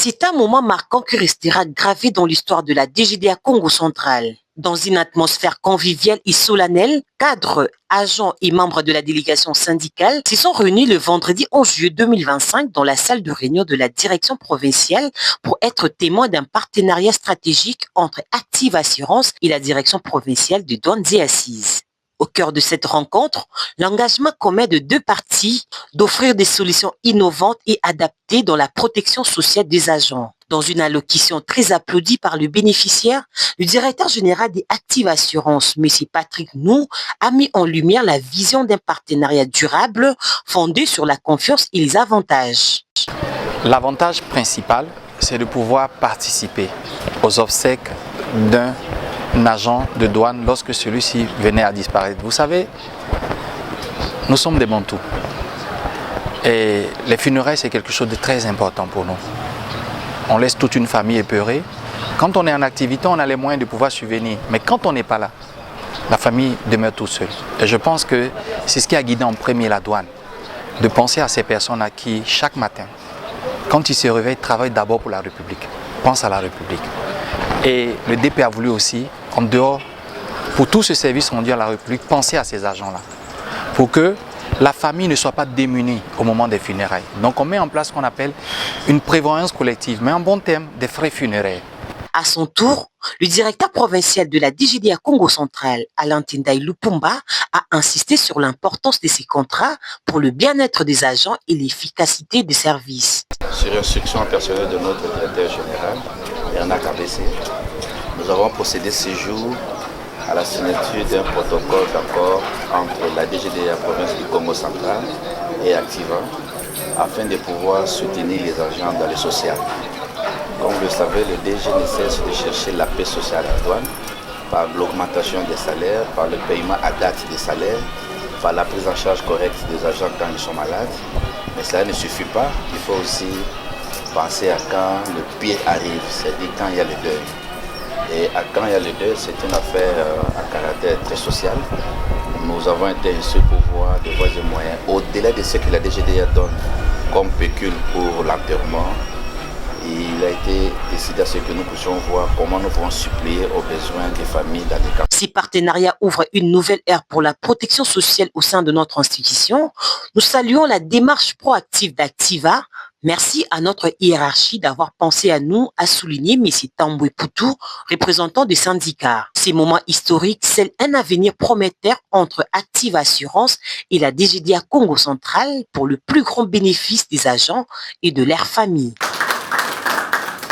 C'est un moment marquant qui restera gravé dans l'histoire de la DGDA Congo central. Dans une atmosphère conviviale et solennelle, cadres, agents et membres de la délégation syndicale se sont réunis le vendredi 11 juillet 2025 dans la salle de réunion de la direction provinciale pour être témoins d'un partenariat stratégique entre Active Assurance et la direction provinciale de douanes et assises. Au cœur de cette rencontre, l'engagement commun de deux parties d'offrir des solutions innovantes et adaptées dans la protection sociale des agents. Dans une allocution très applaudie par le bénéficiaire, le directeur général des Active Assurance, M. Patrick Nou, a mis en lumière la vision d'un partenariat durable fondé sur la confiance et les avantages. L'avantage principal, c'est de pouvoir participer aux obsèques d'un agent de douane lorsque celui-ci venait à disparaître. Vous savez, nous sommes des Bantous et les funérailles, c'est quelque chose de très important pour nous. On laisse toute une famille épeurée. Quand on est en activité, on a les moyens de pouvoir subvenir. Mais quand on n'est pas là, la famille demeure toute seule. Et je pense que c'est ce qui a guidé en premier la douane, de penser à ces personnes à qui, chaque matin, quand ils se réveillent, travaillent d'abord pour la République, pensent à la République. Et le DP a voulu aussi, en dehors, pour tout ce service rendu à la République, penser à ces agents-là, pour que la famille ne soit pas démunie au moment des funérailles. Donc on met en place ce qu'on appelle une prévoyance collective, mais en bon terme, des frais funéraires. À son tour, le directeur provincial de la DGDA Congo central, Alain Tindai Lupumba, a insisté sur l'importance de ces contrats pour le bien-être des agents et l'efficacité des services. Sur instruction personnelle de notre directeur général, Bernard KBC, nous avons procédé ce jour à la signature d'un protocole d'accord entre la DGDA province du Congo central et Activa afin de pouvoir soutenir les agents dans le social. Comme vous le savez, le DG ne cesse de chercher la paix sociale à la douane par l'augmentation des salaires, par le paiement à date des salaires, par la prise en charge correcte des agents quand ils sont malades. Mais cela ne suffit pas, il faut aussi penser à quand le pire arrive, c'est-à-dire quand il y a le deuil. Et quand il y a le deuil, c'est une affaire à caractère très social. Nous avons été instruits pour voir des voies et moyens, au-delà de ce que la DGDA donne comme pécule pour l'enterrement. Il a été décidé à ce que nous puissions voir comment nous pouvons suppléer aux besoins des familles dans les cas. Ces partenariats ouvrent une nouvelle ère pour la protection sociale au sein de notre institution. Nous saluons la démarche proactive d'Activa. Merci à notre hiérarchie d'avoir pensé à nous, a souligné M. Tamboué Poutou, représentant des syndicats. Ces moments historiques scellent un avenir prometteur entre Active Assurance et la DGDA Congo central pour le plus grand bénéfice des agents et de leurs familles.